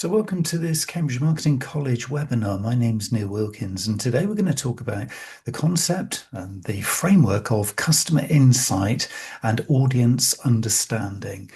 So welcome to this Cambridge Marketing College webinar. My name's Neil Wilkins, and today we're going to talk about the concept and the framework of customer insight and audience understanding.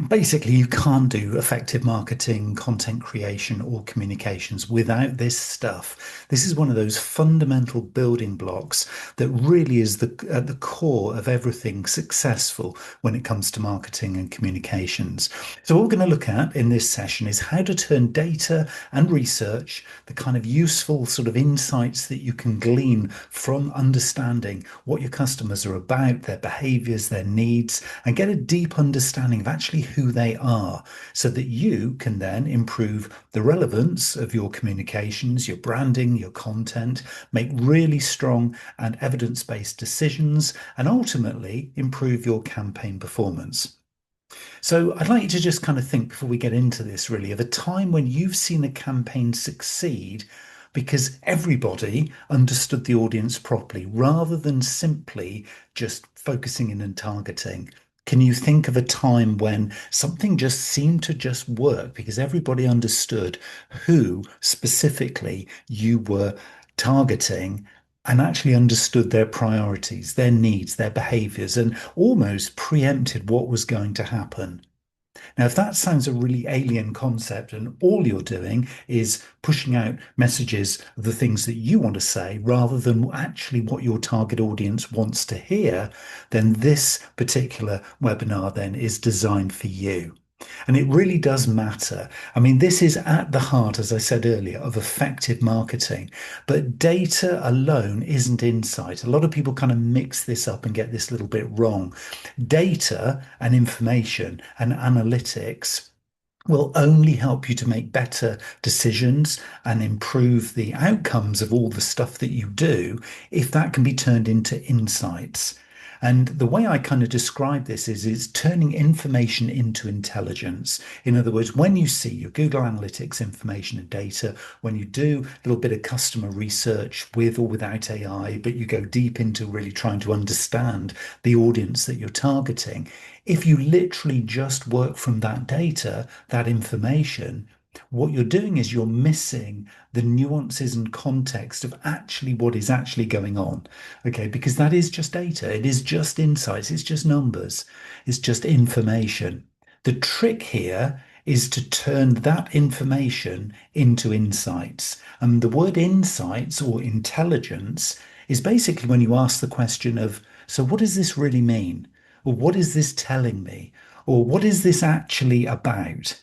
Basically, you can't do effective marketing, content creation, or communications without this stuff. This is one of those fundamental building blocks that really is at the core of everything successful when it comes to marketing and communications. So what we're going to look at in this session is how to turn data and research, the kind of useful sort of insights that you can glean from understanding what your customers are about, their behaviors, their needs, and get a deep understanding of actually who they are, so that you can then improve the relevance of your communications, your branding, your content, make really strong and evidence-based decisions, and ultimately improve your campaign performance. So I'd like you to just kind of think before we get into this really of a time when you've seen a campaign succeed because everybody understood the audience properly rather than simply just focusing in and targeting. Can you think of a time when something just seemed to just work because everybody understood who specifically you were targeting and actually understood their priorities, their needs, their behaviors, and almost preempted what was going to happen? Now, if that sounds a really alien concept and all you're doing is pushing out messages of the things that you want to say rather than actually what your target audience wants to hear, then this particular webinar then is designed for you. And it really does matter. I mean, this is at the heart, as I said earlier, of effective marketing. But data alone isn't insight. A lot of people kind of mix this up and get this little bit wrong. Data and information and analytics will only help you to make better decisions and improve the outcomes of all the stuff that you do if that can be turned into insights. And the way I kind of describe this is turning information into intelligence. In other words, when you see your Google Analytics information and data, when you do a little bit of customer research with or without AI, but you go deep into really trying to understand the audience that you're targeting, if you literally just work from that data, that information, what you're doing is you're missing the nuances and context of actually what is actually going on. Okay, because that is just data, it is just insights, it's just numbers, it's just information. The trick here is to turn that information into insights. And the word insights or intelligence is basically when you ask the question of, so what does this really mean? Or what is this telling me? Or what is this actually about?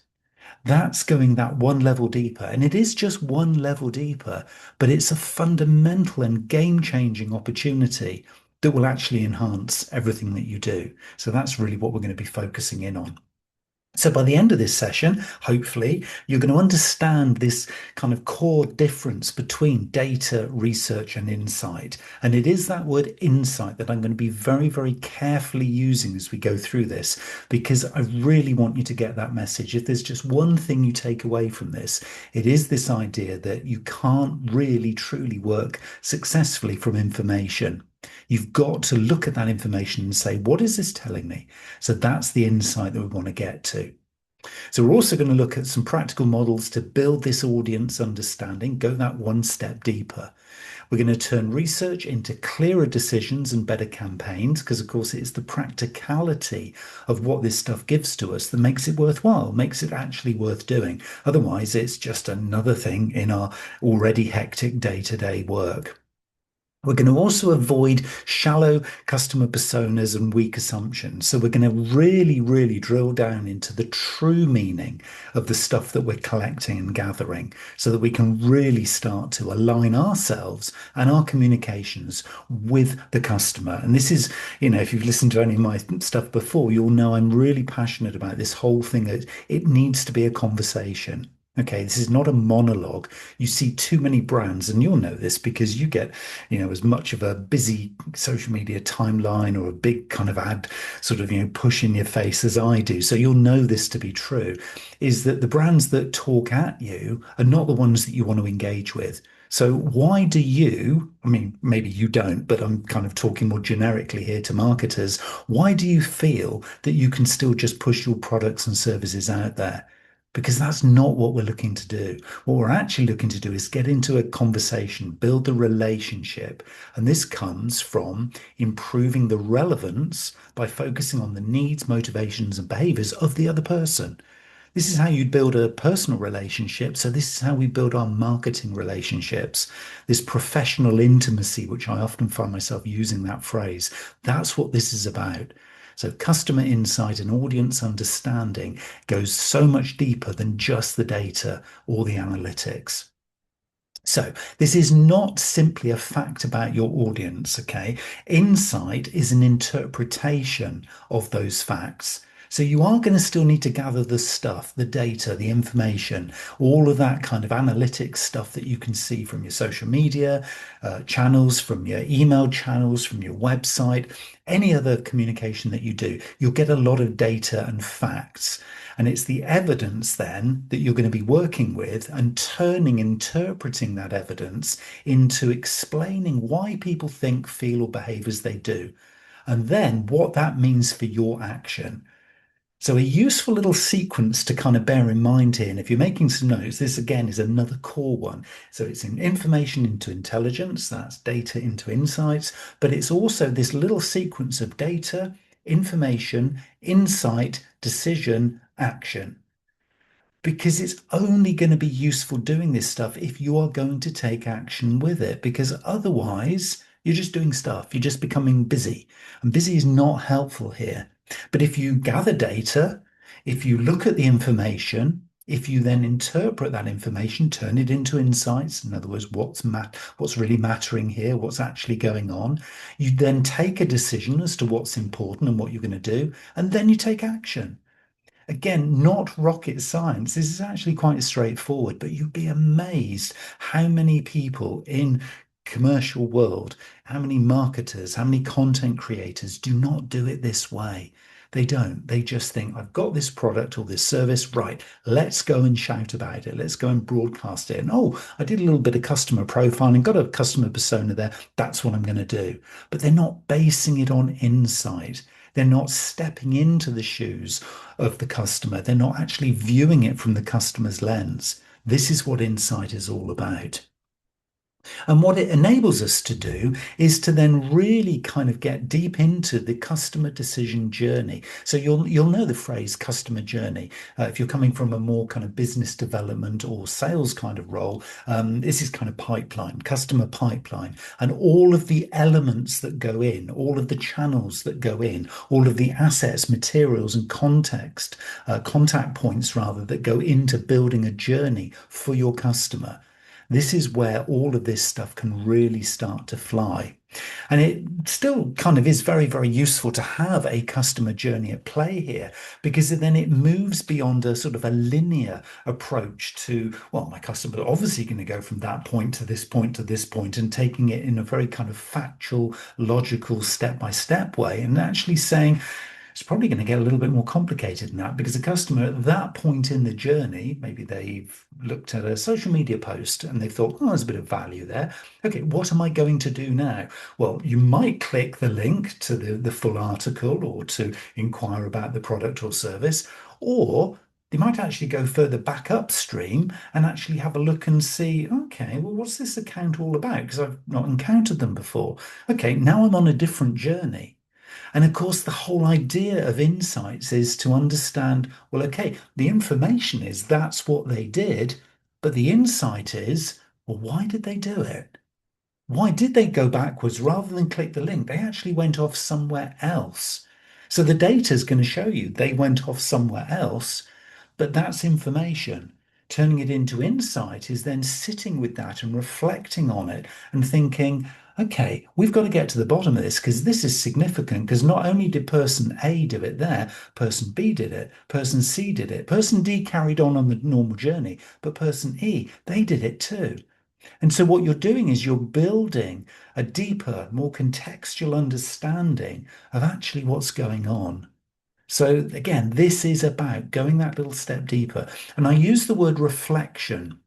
That's going that one level deeper. And it is just one level deeper, but it's a fundamental and game-changing opportunity that will actually enhance everything that you do. So that's really what we're going to be focusing in on. So by the end of this session, hopefully, you're going to understand this kind of core difference between data, research, and insight. And it is that word insight that I'm going to be very, very carefully using as we go through this, because I really want you to get that message. If there's just one thing you take away from this, it is this idea that you can't really truly work successfully from information. You've got to look at that information and say, what is this telling me? So that's the insight that we want to get to. So we're also going to look at some practical models to build this audience understanding, go that one step deeper. We're going to turn research into clearer decisions and better campaigns, because of course it's the practicality of what this stuff gives to us that makes it worthwhile, makes it actually worth doing. Otherwise, it's just another thing in our already hectic day-to-day work. We're going to also avoid shallow customer personas and weak assumptions. So we're going to really, really drill down into the true meaning of the stuff that we're collecting and gathering so that we can really start to align ourselves and our communications with the customer. And this is, if you've listened to any of my stuff before, you'll know I'm really passionate about this whole thing that it needs to be a conversation. Okay, this is not a monologue. You see too many brands, and you'll know this because you get, as much of a busy social media timeline or a big kind of ad sort of, push in your face as I do. So you'll know this to be true, is that the brands that talk at you are not the ones that you want to engage with. So why do you, I mean, maybe you don't, but I'm kind of talking more generically here to marketers. Why do you feel that you can still just push your products and services out there? because that's not what we're looking to do. What we're actually looking to do is get into a conversation, build the relationship. And this comes from improving the relevance by focusing on the needs, motivations, and behaviors of the other person. This is how you build a personal relationship. So this is how we build our marketing relationships. This professional intimacy, which I often find myself using that phrase. That's what this is about. So customer insight and audience understanding goes so much deeper than just the data or the analytics. So this is not simply a fact about your audience, okay? Insight is an interpretation of those facts. So you are going to still need to gather the stuff, the data, the information, all of that kind of analytics stuff that you can see from your social media channels, from your email channels, from your website, any other communication that you do. You'll get a lot of data and facts. And it's the evidence then that you're going to be working with and interpreting that evidence into explaining why people think, feel, or behave as they do. And then what that means for your action. So a useful little sequence to kind of bear in mind here, and if you're making some notes, this again is another core one. So it's in information into intelligence, that's data into insights, but it's also this little sequence of data, information, insight, decision, action, because it's only going to be useful doing this stuff if you are going to take action with it, because otherwise you're just doing stuff, you're just becoming busy, and busy is not helpful here. But if you gather data, if you look at the information, if you then interpret that information, turn it into insights, in other words, what's really mattering here, what's actually going on, you then take a decision as to what's important and what you're going to do, and then you take action. Again, not rocket science. This is actually quite straightforward, but you'd be amazed how many people in commercial world, how many marketers, how many content creators do not do it this way. They don't. They just think, I've got this product or this service, right, let's go and shout about it. Let's go and broadcast it. And oh, I did a little bit of customer profiling, got a customer persona there. That's what I'm going to do. But they're not basing it on insight. They're not stepping into the shoes of the customer. They're not actually viewing it from the customer's lens. This is what insight is all about. And what it enables us to do is to then really kind of get deep into the customer decision journey. So you'll know the phrase customer journey. If you're coming from a more kind of business development or sales kind of role, this is kind of pipeline, customer pipeline, and all of the elements that go in, all of the channels that go in, all of the assets, materials, and contact points rather, that go into building a journey for your customer. This is where all of this stuff can really start to fly. And it still kind of is very, very useful to have a customer journey at play here, because then it moves beyond a sort of a linear approach to, well, my customer are obviously going to go from that point to this point to this point, and taking it in a very kind of factual, logical, step-by-step way, and actually saying, it's probably going to get a little bit more complicated than that, because the customer at that point in the journey, maybe they've looked at a social media post and they thought, oh, there's a bit of value there. Okay, what am I going to do now? Well, you might click the link to the full article or to inquire about the product or service, or they might actually go further back upstream and actually have a look and see, okay, well, what's this account all about? Because I've not encountered them before. Okay, now I'm on a different journey. And of course, the whole idea of insights is to understand, well, okay, the information is that's what they did, but the insight is, well, why did they do it? Why did they go backwards rather than click the link? They actually went off somewhere else. So the data is going to show you they went off somewhere else, but that's information. Turning it into insight is then sitting with that and reflecting on it and thinking, okay, we've got to get to the bottom of this, because this is significant, because not only did person A do it there, person B did it, person C did it, person D carried on the normal journey, but person E, they did it too. And so what you're doing is you're building a deeper, more contextual understanding of actually what's going on. So again, this is about going that little step deeper. And I use the word reflection.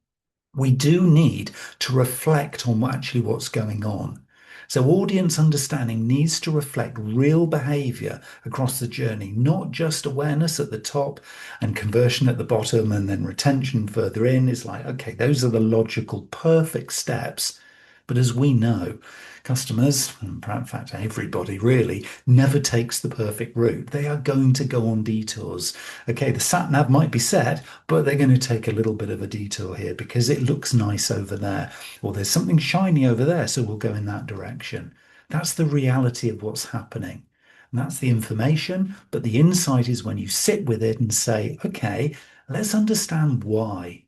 We do need to reflect on actually what's going on. So audience understanding needs to reflect real behavior across the journey, not just awareness at the top and conversion at the bottom and then retention further in. It's like, okay, those are the logical, perfect steps. But as we know, customers, and in fact everybody really, never takes the perfect route. They are going to go on detours. Okay, the sat nav might be set, but they're going to take a little bit of a detour here because it looks nice over there, or there's something shiny over there, so we'll go in that direction. That's the reality of what's happening. And that's the information, but the insight is when you sit with it and say, okay, let's understand why.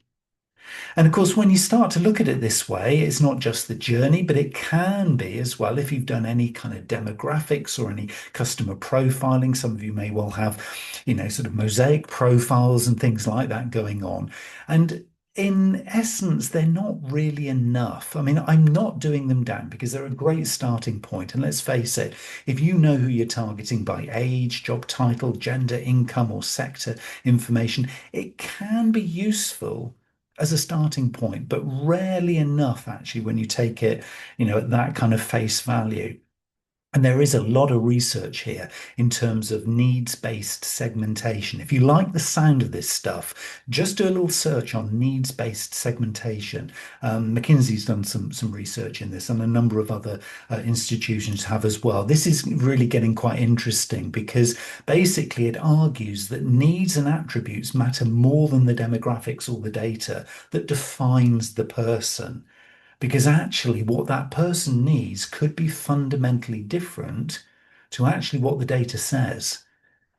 And of course, when you start to look at it this way, it's not just the journey, but it can be as well if you've done any kind of demographics or any customer profiling. Some of you may well have, sort of mosaic profiles and things like that going on. And in essence, they're not really enough. I mean, I'm not doing them down because they're a great starting point. And let's face it, if you know who you're targeting by age, job title, gender, income, or sector information, it can be useful as a starting point, but rarely enough actually when you take it, at that kind of face value. And there is a lot of research here in terms of needs-based segmentation. If you like the sound of this stuff, just do a little search on needs-based segmentation. McKinsey's done some research in this, and a number of other institutions have as well. This is really getting quite interesting because basically it argues that needs and attributes matter more than the demographics or the data that defines the person. Because actually, what that person needs could be fundamentally different to actually what the data says.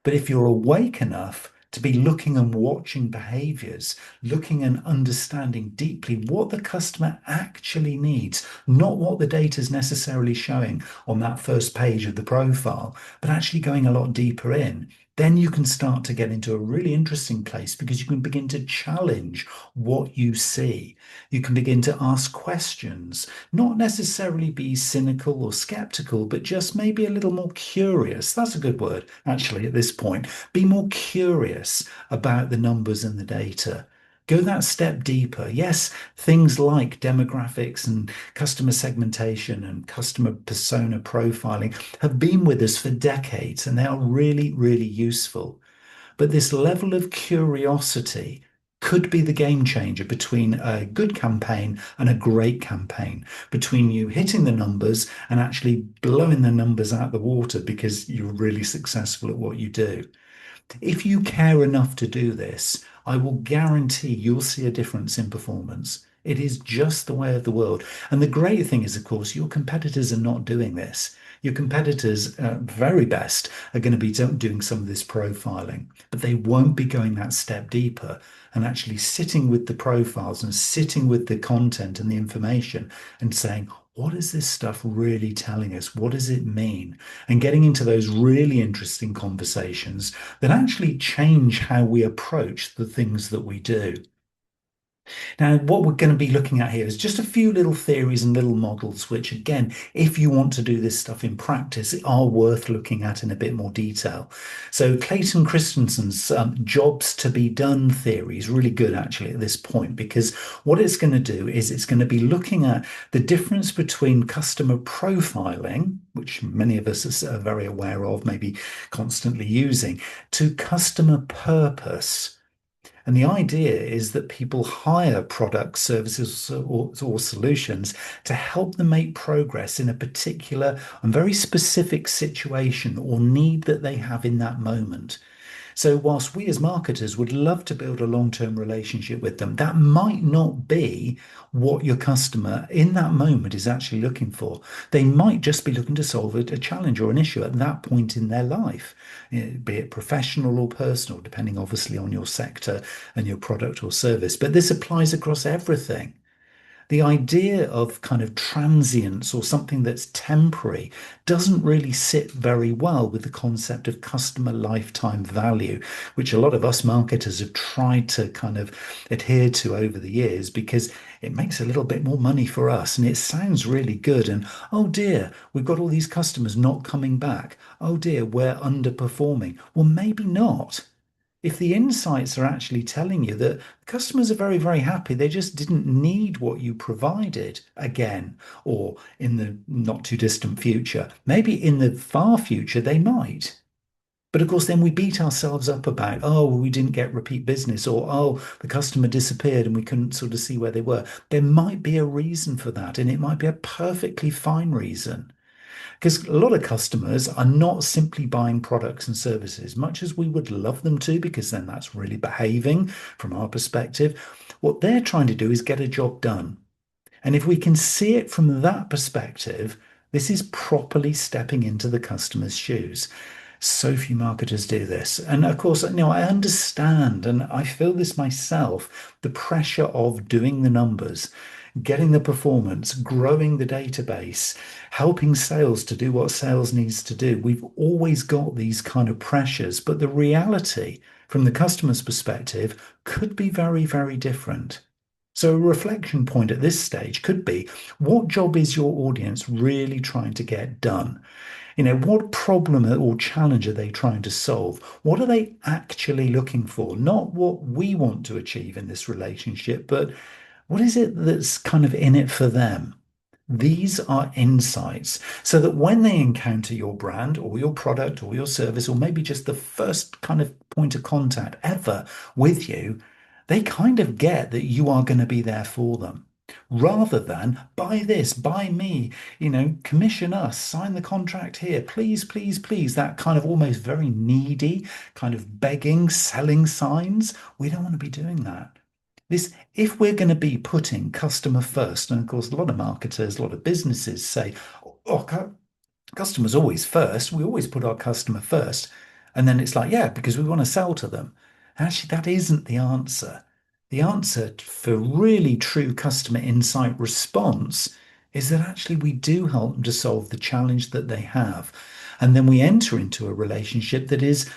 But if you're awake enough to be looking and watching behaviors, looking and understanding deeply what the customer actually needs, not what the data is necessarily showing on that first page of the profile, but actually going a lot deeper in, then you can start to get into a really interesting place because you can begin to challenge what you see. You can begin to ask questions, not necessarily be cynical or skeptical, but just maybe a little more curious. That's a good word, actually, at this point. Be more curious about the numbers and the data. Go that step deeper. Yes, things like demographics and customer segmentation and customer persona profiling have been with us for decades and they are really, really useful. But this level of curiosity could be the game changer between a good campaign and a great campaign, between you hitting the numbers and actually blowing the numbers out the water because you're really successful at what you do. If you care enough to do this, I will guarantee you'll see a difference in performance. It is just the way of the world. And the great thing is, of course, your competitors are not doing this. Your competitors, very best, are going to be doing some of this profiling, but they won't be going that step deeper and actually sitting with the profiles and sitting with the content and the information and saying, what is this stuff really telling us? What does it mean? And getting into those really interesting conversations that actually change how we approach the things that we do. Now, what we're going to be looking at here is just a few little theories and little models, which, again, if you want to do this stuff in practice, are worth looking at in a bit more detail. So, Clayton Christensen's jobs to be done theory is really good, actually, at this point, because what it's going to do is it's going to be looking at the difference between customer profiling, which many of us are very aware of, maybe constantly using, to customer purpose. And the idea is that people hire products, services, or solutions to help them make progress in a particular and very specific situation or need that they have in that moment. So, whilst we as marketers would love to build a long-term relationship with them, that might not be what your customer in that moment is actually looking for. They might just be looking to solve a challenge or an issue at that point in their life, be it professional or personal, depending obviously on your sector and your product or service. But this applies across everything. The idea of kind of transience or something that's temporary doesn't really sit very well with the concept of customer lifetime value, which a lot of us marketers have tried to kind of adhere to over the years because it makes a little bit more money for us and it sounds really good. And oh dear, we've got all these customers not coming back. Oh dear, we're underperforming. Well, maybe not. If the insights are actually telling you that customers are very, very happy, they just didn't need what you provided again, or in the not too distant future, maybe in the far future, they might. But of course, then we beat ourselves up about, oh, well, we didn't get repeat business, or oh, the customer disappeared and we couldn't sort of see where they were. There might be a reason for that, and it might be a perfectly fine reason. Because a lot of customers are not simply buying products and services, much as we would love them to, because then that's really behaving from our perspective. What they're trying to do is get a job done. And if we can see it from that perspective, this is properly stepping into the customer's shoes. So few marketers do this. And of course, I understand and I feel this myself, the pressure of doing the numbers, getting the performance, growing the database, helping sales to do what sales needs to do. We've always got these kind of pressures, but the reality from the customer's perspective could be very, very different. So, a reflection point at this stage could be, what job is your audience really trying to get done? What problem or challenge are they trying to solve? What are they actually looking for? Not what we want to achieve in this relationship, but what is it that's kind of in it for them? These are insights so that when they encounter your brand or your product or your service, or maybe just the first kind of point of contact ever with you, they kind of get that you are going to be there for them. Rather than buy this, buy me, commission us, sign the contract here, please, please, please, that kind of almost very needy, kind of begging, selling signs. We don't want to be doing that. If we're going to be putting customer first, and of course, a lot of marketers, a lot of businesses say, oh, customers always first. We always put our customer first. And then it's like, yeah, because we want to sell to them. Actually, that isn't the answer. The answer for really true customer insight response is that actually we do help them to solve the challenge that they have. And then we enter into a relationship that is,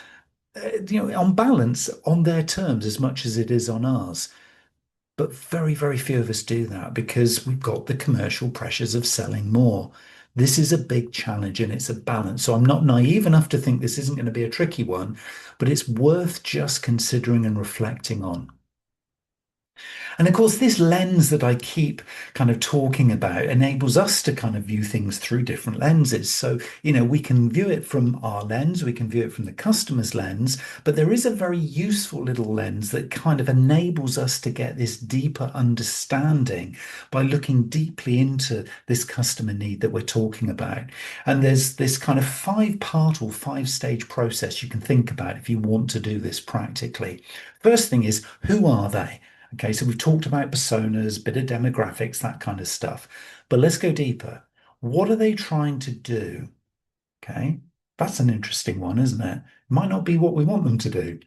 on balance, on their terms as much as it is on ours. But very, very few of us do that because we've got the commercial pressures of selling more. This is a big challenge and it's a balance. So I'm not naive enough to think this isn't going to be a tricky one, but it's worth just considering and reflecting on. And of course, this lens that I keep kind of talking about enables us to kind of view things through different lenses. So, we can view it from our lens, we can view it from the customer's lens, but there is a very useful little lens that kind of enables us to get this deeper understanding by looking deeply into this customer need that we're talking about. And there's this kind of five-part or five-stage process you can think about if you want to do this practically. First thing is, who are they? Okay, so we've talked about personas, bit of demographics, that kind of stuff. But let's go deeper. What are they trying to do? Okay, that's an interesting one, isn't it? Might not be what we want them to do.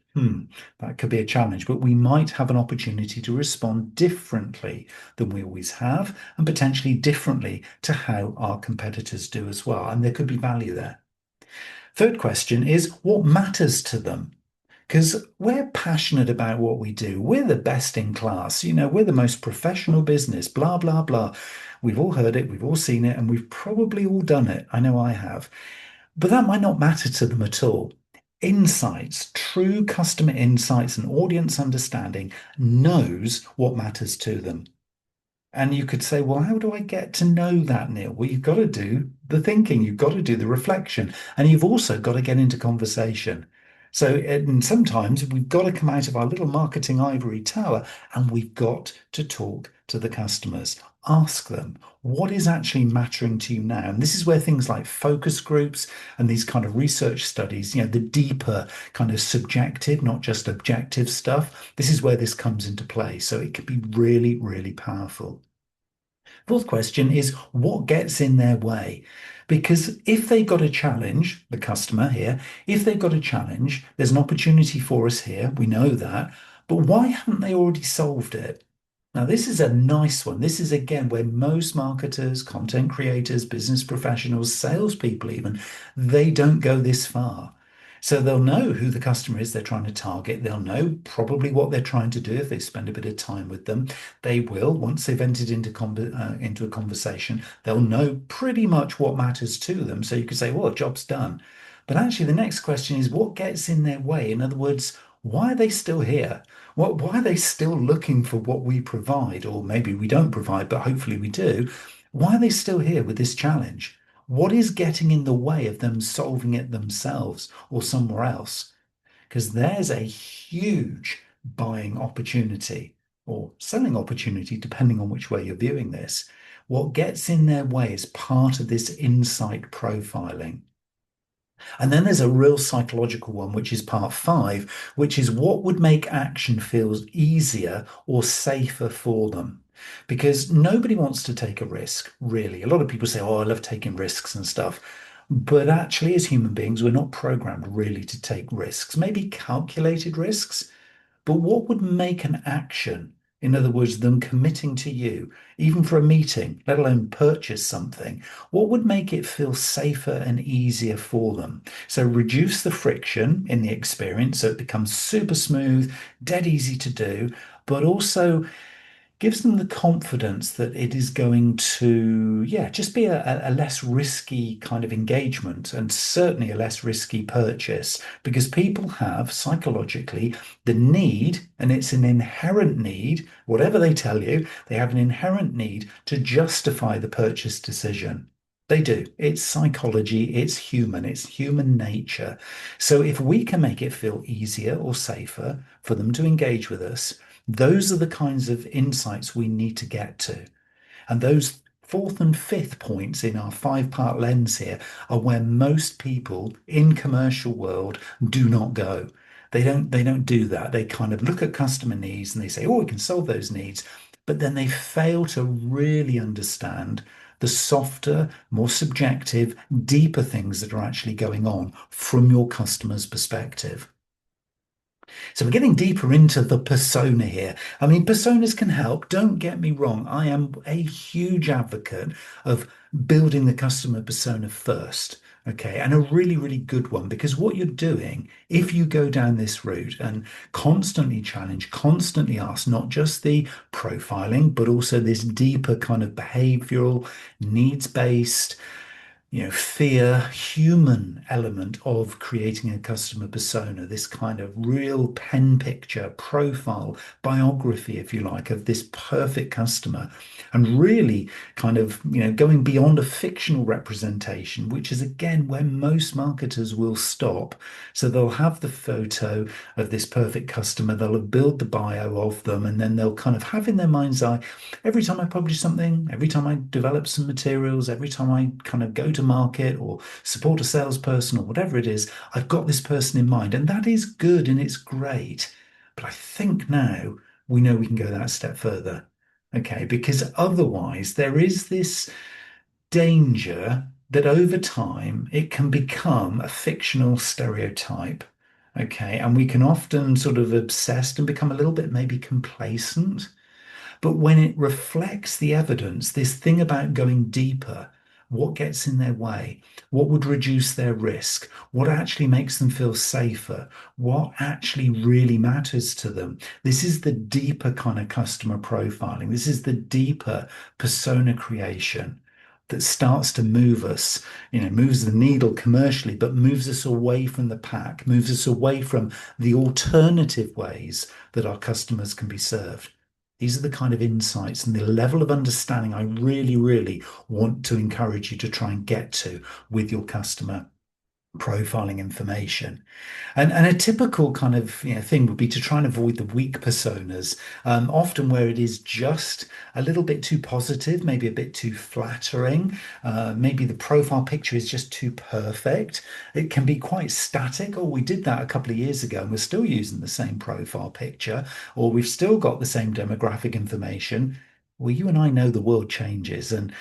That could be a challenge, but we might have an opportunity to respond differently than we always have, and potentially differently to how our competitors do as well. And there could be value there. Third question is, what matters to them? Because we're passionate about what we do. We're the best in class. We're the most professional business, blah, blah, blah. We've all heard it, we've all seen it, and we've probably all done it. I know I have. But that might not matter to them at all. Insights, true customer insights and audience understanding knows what matters to them. And you could say, well, how do I get to know that, Neil? Well, you've got to do the thinking, you've got to do the reflection, and you've also got to get into conversation. So, and sometimes we've got to come out of our little marketing ivory tower and we've got to talk to the customers. Ask them, what is actually mattering to you now? And this is where things like focus groups and these kind of research studies, the deeper kind of subjective, not just objective stuff, this is where this comes into play. So it can be really, really powerful. Fourth question is, what gets in their way? Because if they got a challenge, the customer here, if they've got a challenge, there's an opportunity for us here. We know that. But why haven't they already solved it? Now, this is a nice one. This is again where most marketers, content creators, business professionals, salespeople even, they don't go this far. So they'll know who the customer is they're trying to target. They'll know probably what they're trying to do if they spend a bit of time with them. They will, once they've entered into a conversation, they'll know pretty much what matters to them. So you could say, well, job's done. But actually, the next question is what gets in their way? In other words, why are they still here? Why are they still looking for what we provide? Or maybe we don't provide, but hopefully we do. Why are they still here with this challenge? What is getting in the way of them solving it themselves or somewhere else? Because there's a huge buying opportunity or selling opportunity, depending on which way you're viewing this. What gets in their way is part of this insight profiling. And then there's a real psychological one, which is part five, which is what would make action feel easier or safer for them. Because nobody wants to take a risk, really. A lot of people say, oh, I love taking risks and stuff. But actually, as human beings, we're not programmed really to take risks, maybe calculated risks. But what would make an action, in other words, them committing to you, even for a meeting, let alone purchase something, what would make it feel safer and easier for them? So reduce the friction in the experience so it becomes super smooth, dead easy to do, but also gives them the confidence that it is going to, yeah, just be a less risky kind of engagement and certainly a less risky purchase because people have psychologically the need, and it's an inherent need, whatever they tell you, they have an inherent need to justify the purchase decision. They do. It's psychology, it's human nature. So if we can make it feel easier or safer for them to engage with us, those are the kinds of insights we need to get to. And those fourth and fifth points in our five-part lens here are where most people in commercial world do not go. They don't do that. They kind of look at customer needs and they say, oh, we can solve those needs. But then they fail to really understand the softer, more subjective, deeper things that are actually going on from your customer's perspective. So we're getting deeper into the persona here. I mean, personas can help. Don't get me wrong. I am a huge advocate of building the customer persona first. Okay. And a really, really good one because what you're doing, if you go down this route and constantly challenge, constantly ask, not just the profiling, but also this deeper kind of behavioral, needs-based, fear, human element of creating a customer persona, this kind of real pen picture, profile, biography, if you like, of this perfect customer, and really kind of, going beyond a fictional representation, which is again where most marketers will stop. So they'll have the photo of this perfect customer, they'll build the bio of them, and then they'll kind of have in their mind's eye, every time I publish something, every time I develop some materials, every time I kind of go to market or support a salesperson or whatever it is, I've got this person in mind. And that is good and it's great. But I think now we know we can go that step further. Okay, because otherwise there is this danger that over time it can become a fictional stereotype. Okay, and we can often sort of obsessed and become a little bit maybe complacent. But when it reflects the evidence, this thing about going deeper, what gets in their way, what would reduce their risk, what actually makes them feel safer, what actually really matters to them. This is the deeper kind of customer profiling. This is the deeper persona creation that starts to move us, moves the needle commercially, but moves us away from the pack, moves us away from the alternative ways that our customers can be served. These are the kind of insights and the level of understanding I really, really want to encourage you to try and get to with your customer profiling information. And a typical kind of thing would be to try and avoid the weak personas, often where it is just a little bit too positive, maybe a bit too flattering. Maybe the profile picture is just too perfect. It can be quite static. Oh, we did that a couple of years ago and we're still using the same profile picture, or we've still got the same demographic information. Well, you and I know the world changes. And,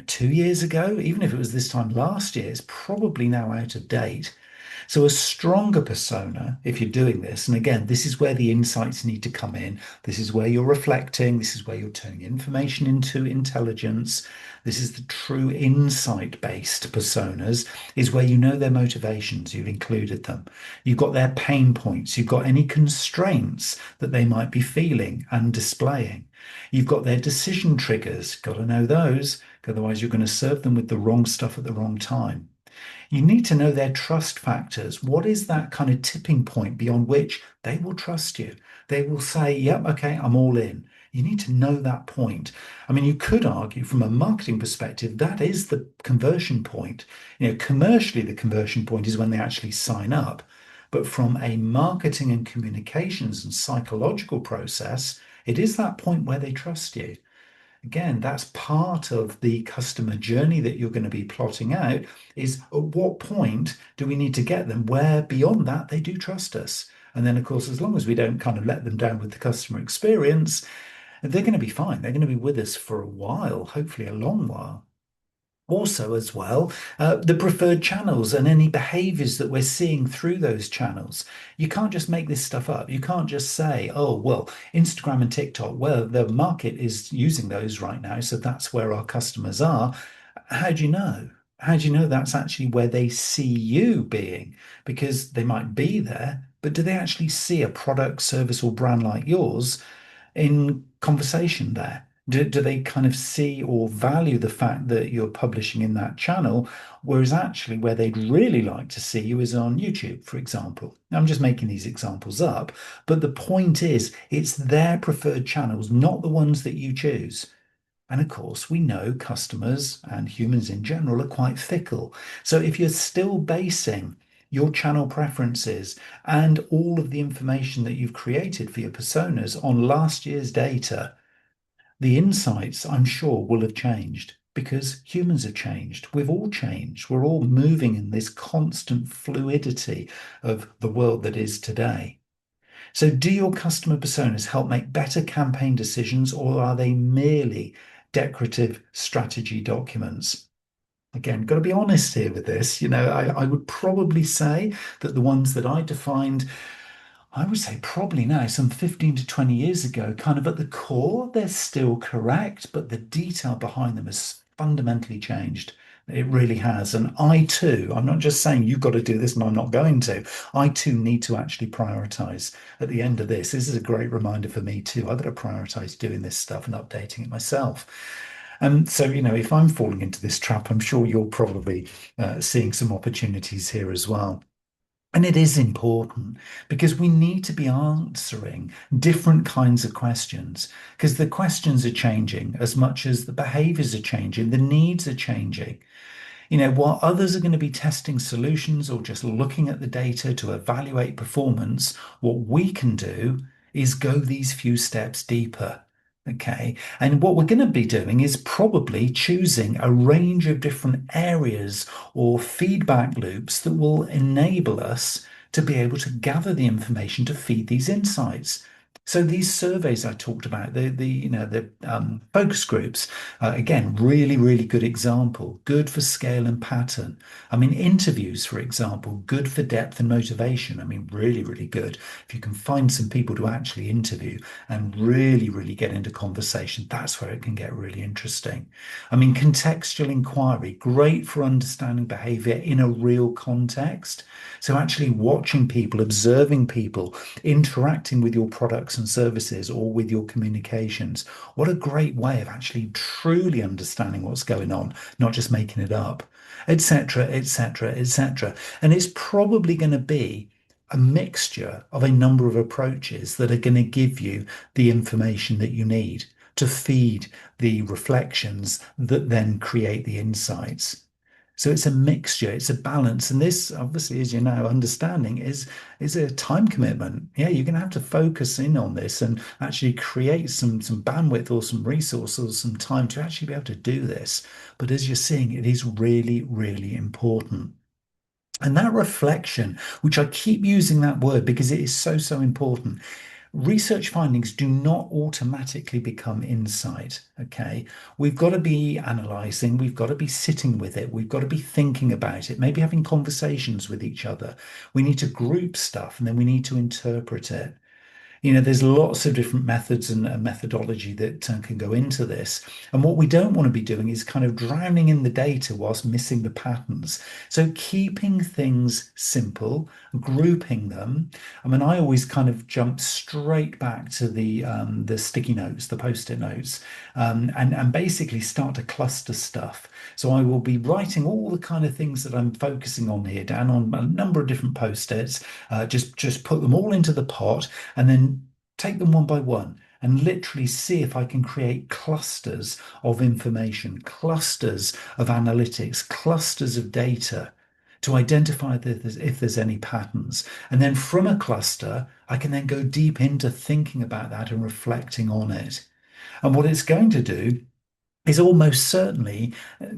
2 years ago, even if it was this time last year, it's probably now out of date. So a stronger persona, if you're doing this, and again, this is where the insights need to come in. This is where you're reflecting. This is where you're turning information into intelligence. This is the true insight-based personas, is where you know their motivations. You've included them. You've got their pain points. You've got any constraints that they might be feeling and displaying. You've got their decision triggers. Got to know those. Otherwise, you're going to serve them with the wrong stuff at the wrong time. You need to know their trust factors. What is that kind of tipping point beyond which they will trust you? They will say, yep, okay, I'm all in. You need to know that point. I mean, you could argue from a marketing perspective, that is the conversion point. Commercially, the conversion point is when they actually sign up. But from a marketing and communications and psychological process, it is that point where they trust you. Again, that's part of the customer journey that you're going to be plotting out is at what point do we need to get them where beyond that they do trust us? And then, of course, as long as we don't kind of let them down with the customer experience, they're going to be fine. They're going to be with us for a while, hopefully a long while. Also, as well, the preferred channels and any behaviors that we're seeing through those channels. You can't just make this stuff up. You can't just say, oh, well, Instagram and TikTok, well, the market is using those right now, so that's where our customers are. How do you know? How do you know that's actually where they see you being? Because they might be there, but do they actually see a product, service, or brand like yours in conversation there? Do they kind of see or value the fact that you're publishing in that channel? Whereas actually, where they'd really like to see you is on YouTube, for example. Now, I'm just making these examples up, but the point is, it's their preferred channels, not the ones that you choose. And of course, we know customers and humans in general are quite fickle. So if you're still basing your channel preferences and all of the information that you've created for your personas on last year's data, the insights, I'm sure, will have changed because humans have changed. We've all changed. We're all moving in this constant fluidity of the world that is today. So, do your customer personas help make better campaign decisions, or are they merely decorative strategy documents? Again, got to be honest here with this. I would probably say that the ones that I defined, I would say probably now, some 15 to 20 years ago, kind of at the core, they're still correct, but the detail behind them has fundamentally changed. It really has. And I too, I'm not just saying you've got to do this and I'm not going to. I too need to actually prioritize at the end of this. This is a great reminder for me too. I've got to prioritize doing this stuff and updating it myself. And so, if I'm falling into this trap, I'm sure you're probably seeing some opportunities here as well. And it is important because we need to be answering different kinds of questions because the questions are changing as much as the behaviors are changing, the needs are changing. While others are going to be testing solutions or just looking at the data to evaluate performance, what we can do is go these few steps deeper. Okay. And what we're going to be doing is probably choosing a range of different areas or feedback loops that will enable us to be able to gather the information to feed these insights. So these surveys I talked about, the focus groups, again, really, really good example, good for scale and pattern. I mean, interviews, for example, good for depth and motivation. I mean, really, really good. If you can find some people to actually interview and really, really get into conversation, that's where it can get really interesting. I mean, contextual inquiry, great for understanding behavior in a real context. So actually watching people, observing people, interacting with your products and services or with your communications. What a great way of actually truly understanding what's going on, not just making it up, etc., etc., etc. And it's probably going to be a mixture of a number of approaches that are going to give you the information that you need to feed the reflections that then create the insights. So it's a mixture, it's a balance. And this, obviously, as you know, understanding is a time commitment. Yeah, you're going to have to focus in on this and actually create some bandwidth or some resources, some time to actually be able to do this. But as you're seeing, it is really, really important. And that reflection, which I keep using that word because it is so, so important. Research findings do not automatically become insight. Okay. We've got to be analyzing, we've got to be sitting with it, we've got to be thinking about it, maybe having conversations with each other. We need to group stuff and then we need to interpret it. There's lots of different methods and methodology that can go into this. And what we don't want to be doing is kind of drowning in the data whilst missing the patterns. So keeping things simple, grouping them. I mean, I always kind of jump straight back to the sticky notes, the post-it notes, and basically start to cluster stuff. So I will be writing all the kind of things that I'm focusing on here down on a number of different post-its, just put them all into the pot and then take them one by one and literally see if I can create clusters of information, clusters of analytics, clusters of data to identify if there's any patterns. And then from a cluster, I can then go deep into thinking about that and reflecting on it. And what it's going to do is almost certainly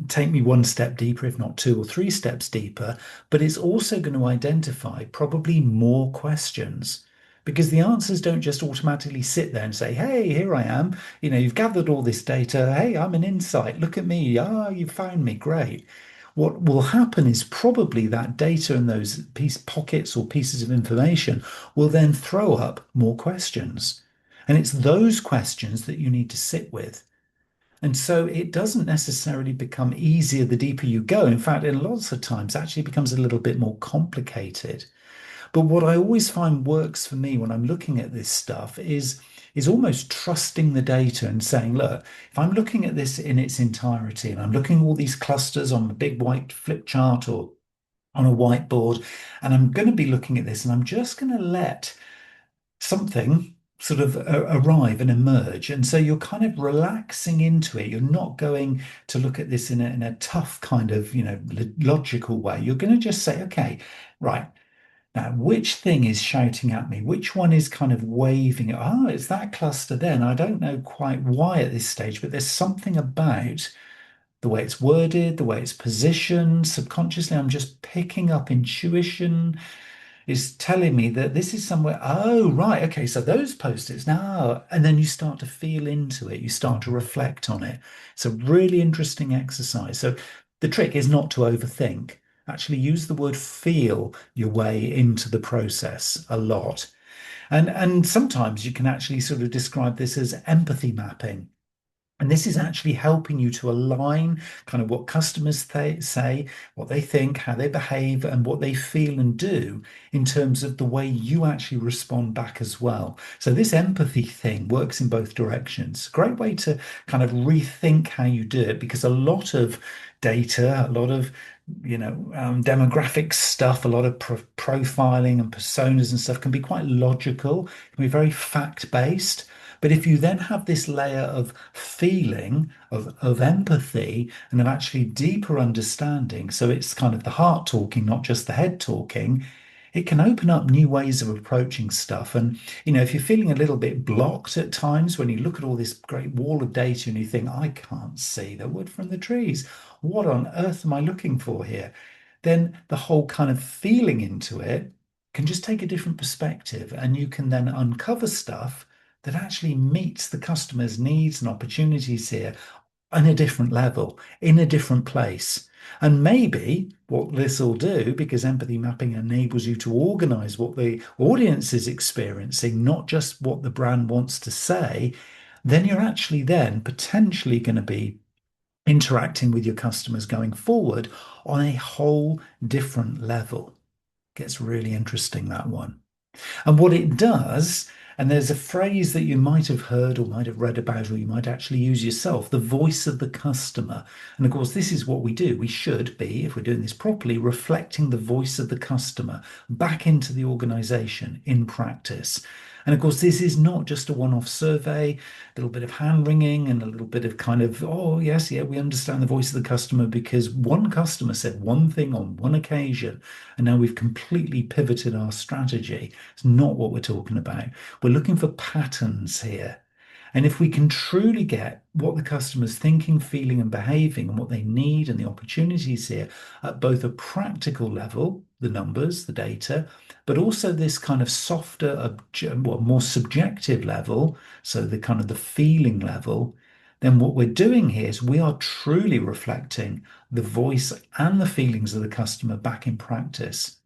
take me one step deeper, if not two or three steps deeper, but it's also going to identify probably more questions because the answers don't just automatically sit there and say, hey, here I am. You've gathered all this data. Hey, I'm an insight. Look at me. Ah, you found me. Great. What will happen is probably that data and those pockets or pieces of information will then throw up more questions. And it's those questions that you need to sit with. And so it doesn't necessarily become easier the deeper you go. In fact, in lots of times, it actually becomes a little bit more complicated. But what I always find works for me when I'm looking at this stuff is almost trusting the data and saying, look, if I'm looking at this in its entirety and I'm looking at all these clusters on a big white flip chart or on a whiteboard, and I'm going to be looking at this and I'm just going to let something sort of arrive and emerge. And so you're kind of relaxing into it. You're not going to look at this in a tough kind of, logical way. You're going to just say, okay, right. Now, which thing is shouting at me? Which one is kind of waving? Oh, it's that cluster then. I don't know quite why at this stage, but there's something about the way it's worded, the way it's positioned. Subconsciously, I'm just picking up intuition is telling me that this is somewhere. Oh, right. Okay. So those post-its now, and then you start to feel into it. You start to reflect on it. It's a really interesting exercise. So the trick is not to overthink. Actually use the word feel your way into the process a lot. And sometimes you can actually sort of describe this as empathy mapping. And this is actually helping you to align kind of what customers say, what they think, how they behave, and what they feel and do in terms of the way you actually respond back as well. So this empathy thing works in both directions. Great way to kind of rethink how you do it because a lot of data, a lot of demographic stuff, a lot of profiling and personas and stuff can be quite logical, can be very fact-based. But if you then have this layer of feeling, of empathy, and of actually deeper understanding, so it's kind of the heart talking, not just the head talking, it can open up new ways of approaching stuff. And, if you're feeling a little bit blocked at times when you look at all this great wall of data and you think, I can't see the wood from the trees. What on earth am I looking for here? Then the whole kind of feeling into it can just take a different perspective and you can then uncover stuff that actually meets the customer's needs and opportunities here on a different level, in a different place. And maybe what this will do, because empathy mapping enables you to organize what the audience is experiencing, not just what the brand wants to say, then you're actually then potentially going to be interacting with your customers going forward on a whole different level. Gets really interesting, that one. And what it does, and there's a phrase that you might have heard or might have read about, or you might actually use yourself, the voice of the customer. And of course, this is what we do. We should be, if we're doing this properly, reflecting the voice of the customer back into the organization in practice. And of course, this is not just a one-off survey, a little bit of hand wringing and a little bit of kind of, oh, yes, yeah, we understand the voice of the customer because one customer said one thing on one occasion, and now we've completely pivoted our strategy. It's not what we're talking about. We're looking for patterns here. And if we can truly get what the customer's thinking, feeling, and behaving, and what they need, and the opportunities here at both a practical level, the numbers, the data, but also this kind of softer, more subjective level, so the kind of the feeling level, then what we're doing here is we are truly reflecting the voice and the feelings of the customer back in practice.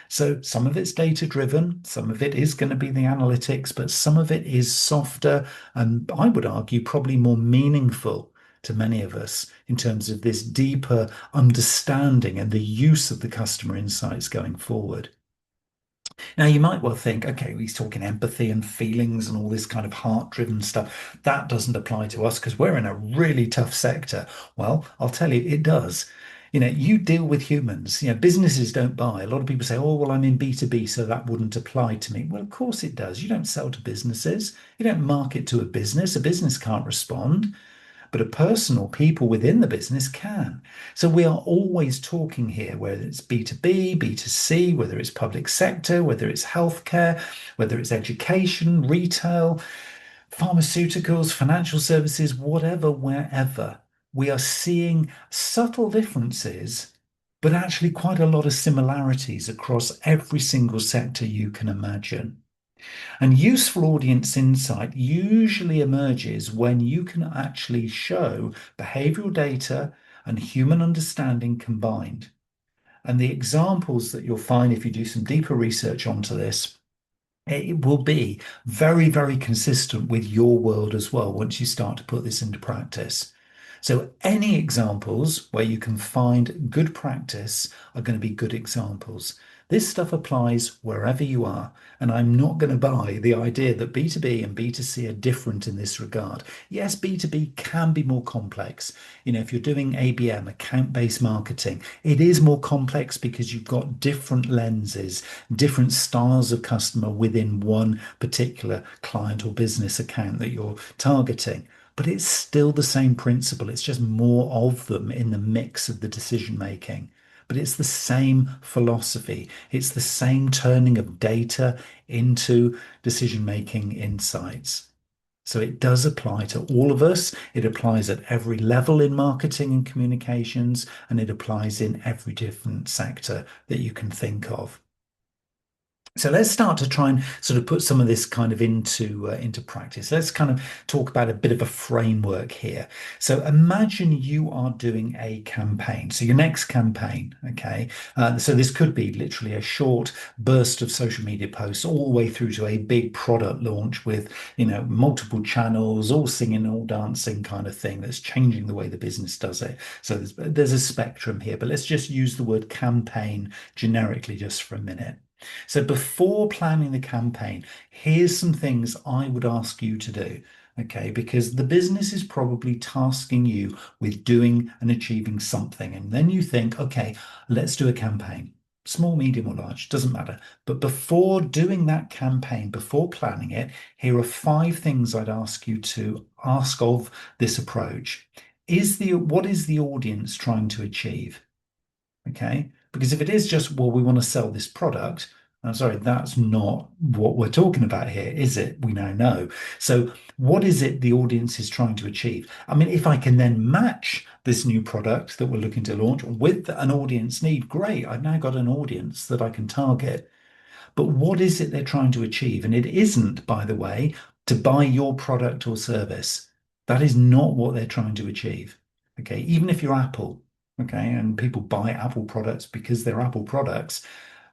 So some of it's data driven, some of it is going to be the analytics, but some of it is softer and I would argue probably more meaningful to many of us in terms of this deeper understanding and the use of the customer insights going forward. Now, you might well think, okay, he's talking empathy and feelings and all this kind of heart-driven stuff. That doesn't apply to us because we're in a really tough sector. Well, I'll tell you, it does. You deal with humans. Businesses don't buy. A lot of people say, oh, well, I'm in B2B, so that wouldn't apply to me. Well, of course it does. You don't sell to businesses. You don't market to a business. A business can't respond, but a person or people within the business can. So we are always talking here, whether it's B2B, B2C, whether it's public sector, whether it's healthcare, whether it's education, retail, pharmaceuticals, financial services, whatever, wherever. We are seeing subtle differences, but actually quite a lot of similarities across every single sector you can imagine. And useful audience insight usually emerges when you can actually show behavioral data and human understanding combined. And the examples that you'll find if you do some deeper research onto this, it will be very, very consistent with your world as well once you start to put this into practice. So any examples where you can find good practice are going to be good examples. This stuff applies wherever you are. And I'm not going to buy the idea that B2B and B2C are different in this regard. Yes, B2B can be more complex. If you're doing ABM, account-based marketing, it is more complex because you've got different lenses, different styles of customer within one particular client or business account that you're targeting. But it's still the same principle. It's just more of them in the mix of the decision making. But it's the same philosophy. It's the same turning of data into decision-making insights. So it does apply to all of us. It applies at every level in marketing and communications, and it applies in every different sector that you can think of. So let's start to try and sort of put some of this kind of into practice. Let's kind of talk about a bit of a framework here. So imagine you are doing a campaign. So your next campaign, okay? So this could be literally a short burst of social media posts all the way through to a big product launch with, multiple channels, all singing, all dancing kind of thing that's changing the way the business does it. So there's a spectrum here, but let's just use the word campaign generically just for a minute. So before planning the campaign, here's some things I would ask you to do, okay? Because the business is probably tasking you with doing and achieving something. And then you think, okay, let's do a campaign. Small, medium, or large, doesn't matter. But before doing that campaign, before planning it, here are 5 things I'd ask you to ask of this approach. What is the audience trying to achieve? Okay. Because if it is just, well, we want to sell this product, I'm sorry, that's not what we're talking about here, is it? We now know. So, what is it the audience is trying to achieve? I mean, if I can then match this new product that we're looking to launch with an audience need, great. I've now got an audience that I can target. But what is it they're trying to achieve? And it isn't, by the way, to buy your product or service. That is not what they're trying to achieve. Okay. Even if you're Apple, okay, and people buy Apple products because they're Apple products,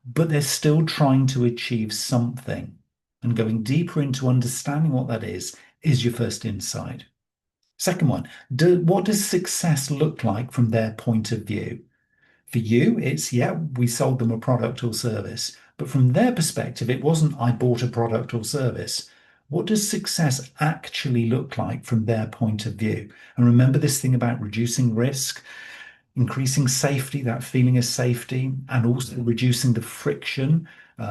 but they're still trying to achieve something. And going deeper into understanding what that is your first insight. Second one, what does success look like from their point of view? For you, it's, yeah, we sold them a product or service. But from their perspective, it wasn't, I bought a product or service. What does success actually look like from their point of view? And remember this thing about reducing risk, increasing safety, that feeling of safety, and also reducing the friction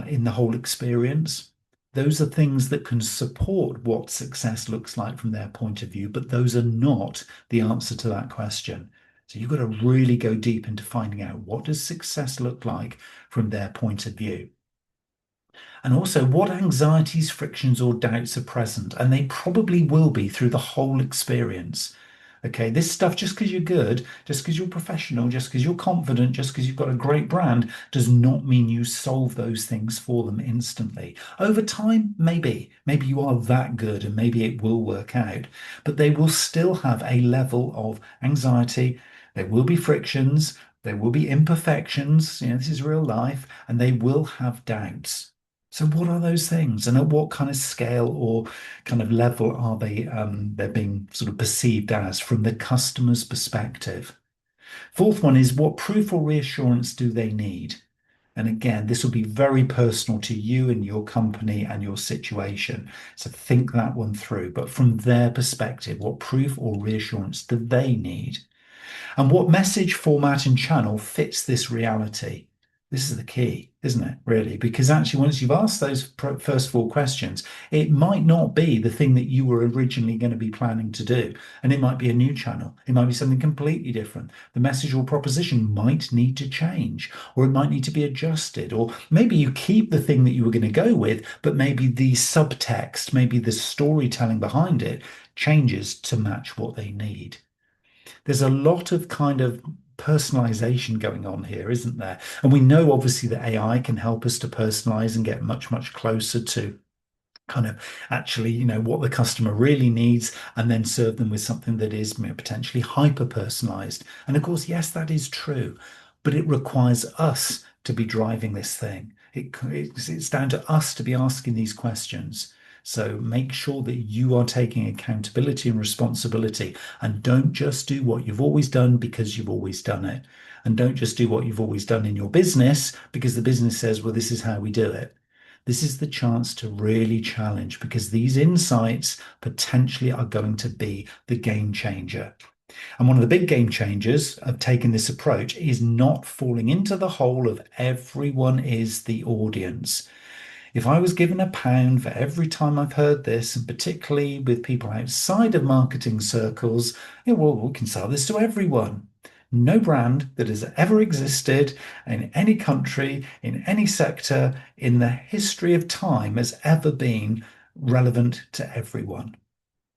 in the whole experience. Those are things that can support what success looks like from their point of view, but those are not the answer to that question. So you've got to really go deep into finding out what does success look like from their point of view. And also what anxieties, frictions, or doubts are present. And they probably will be through the whole experience. Okay, this stuff, just because you're good, just because you're professional, just because you're confident, just because you've got a great brand, does not mean you solve those things for them instantly. Over time, maybe you are that good and maybe it will work out, but they will still have a level of anxiety. There will be frictions, There will be imperfections. This is real life, and they will have doubts. So, what are those things, and at what kind of scale or kind of level are they're being sort of perceived as from the customer's perspective? Fourth one is, what proof or reassurance do they need? And again, this will be very personal to you and your company and your situation. So think that one through. But from their perspective, what proof or reassurance do they need? And what message, format, and channel fits this reality? This is the key, isn't it? Really? Because actually, once you've asked those first four questions, it might not be the thing that you were originally going to be planning to do. And it might be a new channel. It might be something completely different. The message or proposition might need to change, or it might need to be adjusted. Or maybe you keep the thing that you were going to go with, but maybe the subtext, maybe the storytelling behind it changes to match what they need. There's a lot of kind of personalization going on here, isn't there? And we know obviously that AI can help us to personalize and get much, much closer to kind of actually, what the customer really needs, and then serve them with something that is potentially hyper personalized. And of course, yes, that is true, but it requires us to be driving this thing. It's down to us to be asking these questions. So make sure that you are taking accountability and responsibility, and don't just do what you've always done because you've always done it. And don't just do what you've always done in your business because the business says, well, this is how we do it. This is the chance to really challenge, because these insights potentially are going to be the game changer. And one of the big game changers of taking this approach is not falling into the hole of everyone is the audience. If I was given £1 for every time I've heard this, and particularly with people outside of marketing circles, well, we can sell this to everyone. No brand that has ever existed in any country, in any sector, in the history of time has ever been relevant to everyone.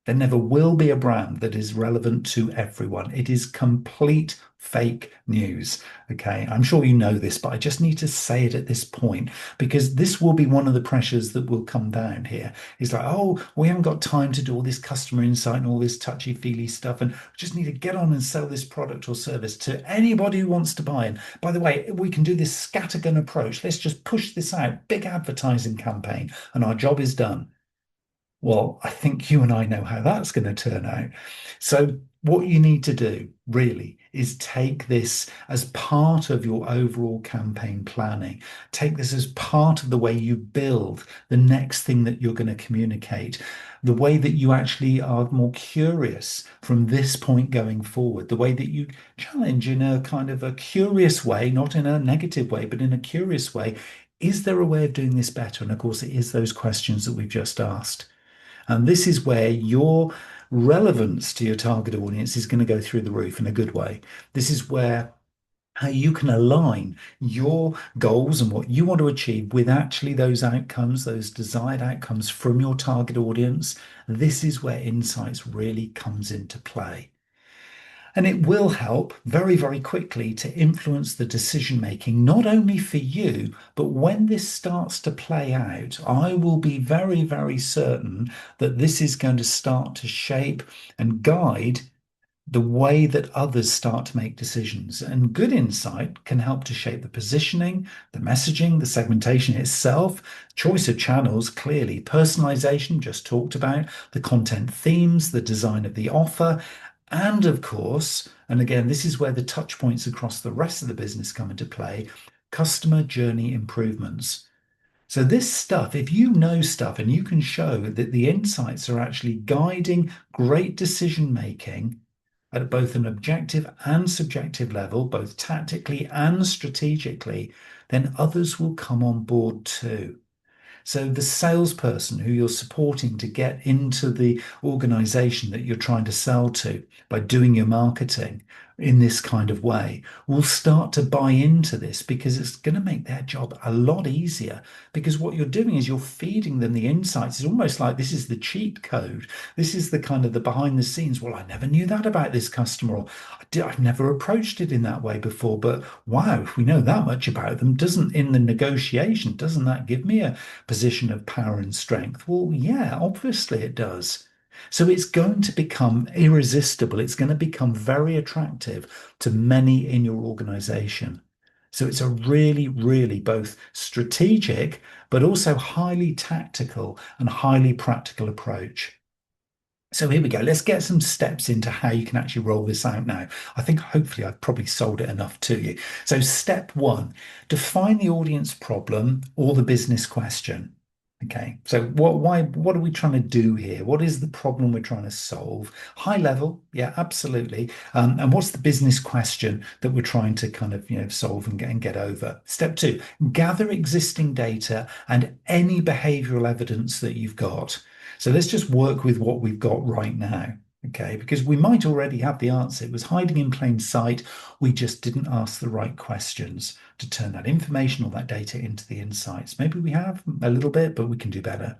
There never will be a brand that is relevant to everyone. It is complete fake news. Okay. I'm sure you know this, but I just need to say it at this point, because this will be one of the pressures that will come down here. It's like, oh, we haven't got time to do all this customer insight and all this touchy-feely stuff, and we just need to get on and sell this product or service to anybody who wants to buy. And by the way, we can do this scattergun approach. Let's just push this out, big advertising campaign, and our job is done. Well, I think you and I know how that's going to turn out. So, what you need to do really is take this as part of your overall campaign planning. Take this as part of the way you build the next thing that you're going to communicate, the way that you actually are more curious from this point going forward, the way that you challenge in a kind of a curious way, not in a negative way, but in a curious way. Is there a way of doing this better? And of course, it is those questions that we've just asked. And this is where your relevance to your target audience is going to go through the roof in a good way. This is where how you can align your goals and what you want to achieve with actually those outcomes, those desired outcomes from your target audience. This is where insights really comes into play. And it will help very, very quickly to influence the decision making, not only for you, but when this starts to play out, I will be very, very certain that this is going to start to shape and guide the way that others start to make decisions. And good insight can help to shape the positioning, the messaging, the segmentation itself, choice of channels, clearly, personalization, just talked about, the content themes, the design of the offer, and of course, and again, this is where the touch points across the rest of the business come into play, customer journey improvements. So this stuff, if you know stuff and you can show that the insights are actually guiding great decision making at both an objective and subjective level, both tactically and strategically, then others will come on board too. So the salesperson who you're supporting to get into the organization that you're trying to sell to by doing your marketing in this kind of way will start to buy into this, because it's going to make their job a lot easier, because what you're doing is you're feeding them the insights. It's almost like this is the cheat code. This is the kind of the behind the scenes. Well, I never knew that about this customer, or I've never approached it in that way before, but wow, if we know that much about them, doesn't in the negotiation, doesn't that give me a position of power and strength? Well, yeah, obviously it does. So it's going to become irresistible. It's going to become very attractive to many in your organization. So it's a really, really both strategic, but also highly tactical and highly practical approach. So here we go. Let's get some steps into how you can actually roll this out now. I think hopefully I've probably sold it enough to you. So step one, define the audience problem or the business question. Okay, so what are we trying to do here? What is the problem we're trying to solve? High level, yeah, absolutely. And what's the business question that we're trying to kind of, solve and get over? Step two, gather existing data and any behavioral evidence that you've got. So let's just work with what we've got right now. Okay, because we might already have the answer. It was hiding in plain sight. We just didn't ask the right questions to turn that information or that data into the insights. Maybe we have a little bit, but we can do better.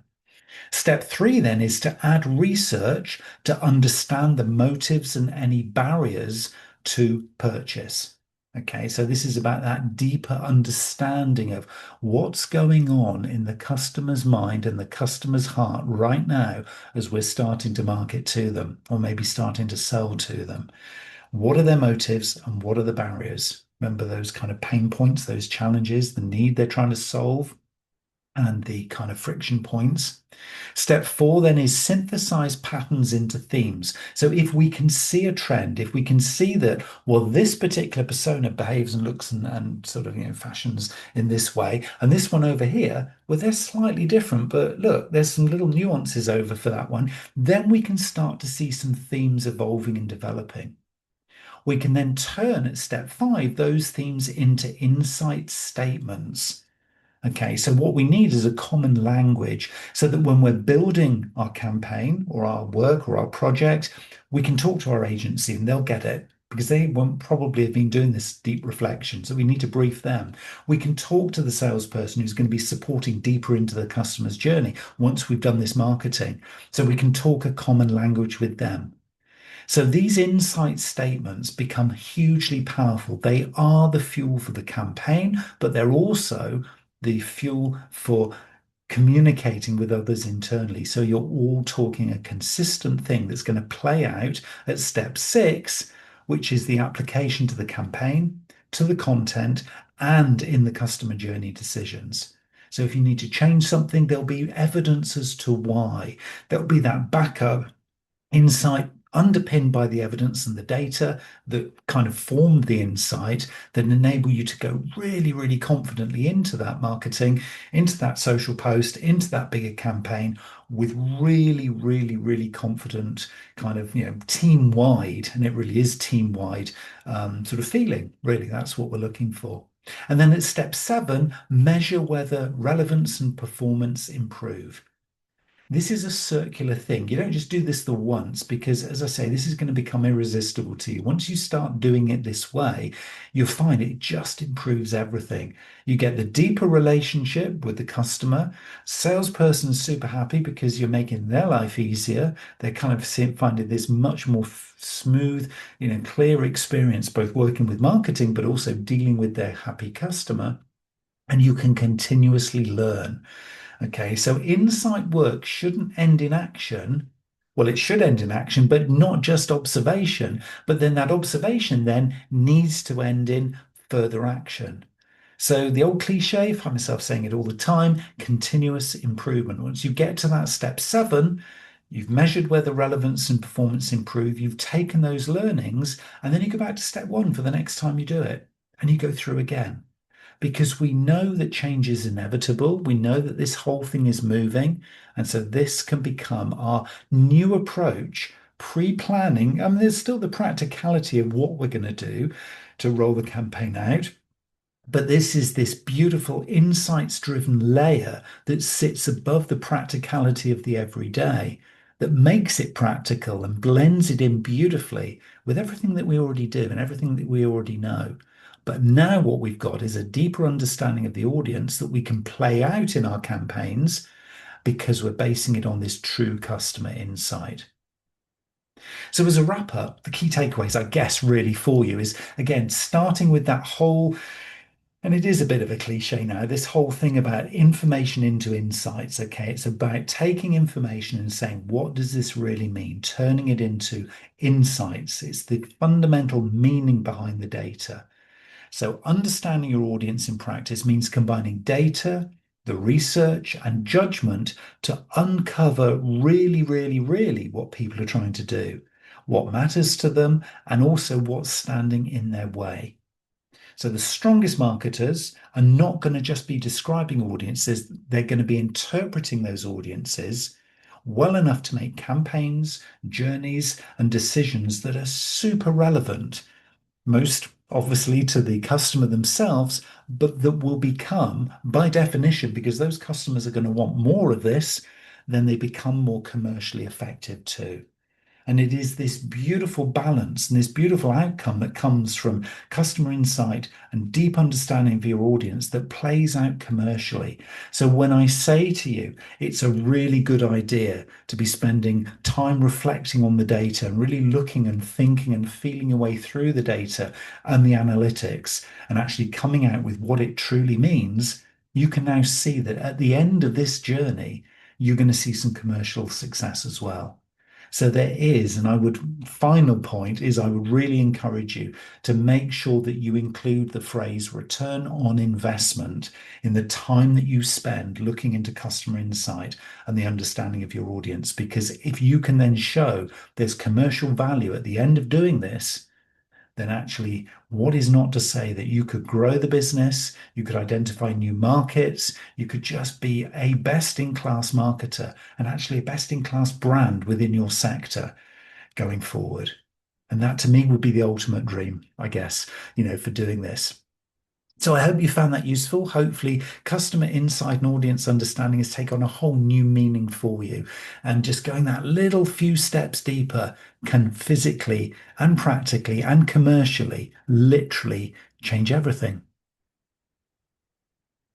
Step three then is to add research to understand the motives and any barriers to purchase. Okay, so this is about that deeper understanding of what's going on in the customer's mind and the customer's heart right now as we're starting to market to them or maybe starting to sell to them. What are their motives and what are the barriers? Remember those kind of pain points, those challenges, the need they're trying to solve, and the kind of friction points. Step four then is synthesize patterns into themes. So if we can see a trend, if we can see that, well, this particular persona behaves and looks and sort of, fashions in this way, and this one over here, well, they're slightly different, but look, there's some little nuances over for that one. Then we can start to see some themes evolving and developing. We can then turn at step five those themes into insight statements. Okay, so what we need is a common language so that when we're building our campaign or our work or our project, we can talk to our agency and they'll get it because they won't probably have been doing this deep reflection. So we need to brief them. We can talk to the salesperson who's going to be supporting deeper into the customer's journey once we've done this marketing. So we can talk a common language with them. So these insight statements become hugely powerful. They are the fuel for the campaign, but they're also the fuel for communicating with others internally. So you're all talking a consistent thing that's going to play out at step six, which is the application to the campaign, to the content, and in the customer journey decisions. So if you need to change something, there'll be evidence as to why. There'll be that backup insight underpinned by the evidence and the data that kind of formed the insight that enable you to go really, really confidently into that marketing, into that social post, into that bigger campaign with really, really, really confident kind of, team wide, and it really is team wide sort of feeling. Really, that's what we're looking for. And then at step seven, measure whether relevance and performance improve. This is a circular thing. You don't just do this the once because, as I say, this is going to become irresistible to you. Once you start doing it this way, you'll find it just improves everything. You get the deeper relationship with the customer. Salesperson's super happy because you're making their life easier. They're kind of finding this much more smooth, clear experience, both working with marketing, but also dealing with their happy customer. And you can continuously learn. Okay, so insight work shouldn't end in action. Well, it should end in action, but not just observation. But then that observation then needs to end in further action. So the old cliche, I find myself saying it all the time, continuous improvement. Once you get to that step seven, you've measured whether relevance and performance improve, you've taken those learnings, and then you go back to step one for the next time you do it, and you go through again because we know that change is inevitable. We know that this whole thing is moving. And so this can become our new approach, pre-planning. I mean, there's still the practicality of what we're going to do to roll the campaign out. But this is this beautiful insights driven layer that sits above the practicality of the everyday, that makes it practical and blends it in beautifully with everything that we already do and everything that we already know. But now what we've got is a deeper understanding of the audience that we can play out in our campaigns because we're basing it on this true customer insight. So, as a wrap up, the key takeaways, I guess, really for you is again, starting with that whole And it is a bit of a cliche now, this whole thing about information into insights. Okay, it's about taking information and saying, what does this really mean? Turning it into insights. It's the fundamental meaning behind the data. So, understanding your audience in practice means combining data, the research, and judgment to uncover really, really, really what people are trying to do, what matters to them, and also what's standing in their way. So the strongest marketers are not going to just be describing audiences, they're going to be interpreting those audiences well enough to make campaigns, journeys, and decisions that are super relevant, most obviously to the customer themselves, but that will become, by definition, because those customers are going to want more of this, then they become more commercially effective too. And it is this beautiful balance and this beautiful outcome that comes from customer insight and deep understanding of your audience that plays out commercially. So when I say to you, it's a really good idea to be spending time reflecting on the data and really looking and thinking and feeling your way through the data and the analytics and actually coming out with what it truly means, you can now see that at the end of this journey, you're going to see some commercial success as well. So there is, and final point is I would really encourage you to make sure that you include the phrase return on investment in the time that you spend looking into customer insight and the understanding of your audience. Because if you can then show there's commercial value at the end of doing this, then actually, what is not to say that you could grow the business, you could identify new markets, you could just be a best in class marketer and actually a best in class brand within your sector going forward. And that to me would be the ultimate dream, I guess, for doing this. So I hope you found that useful. Hopefully, customer insight and audience understanding has taken on a whole new meaning for you. And just going that little few steps deeper can physically and practically and commercially literally change everything.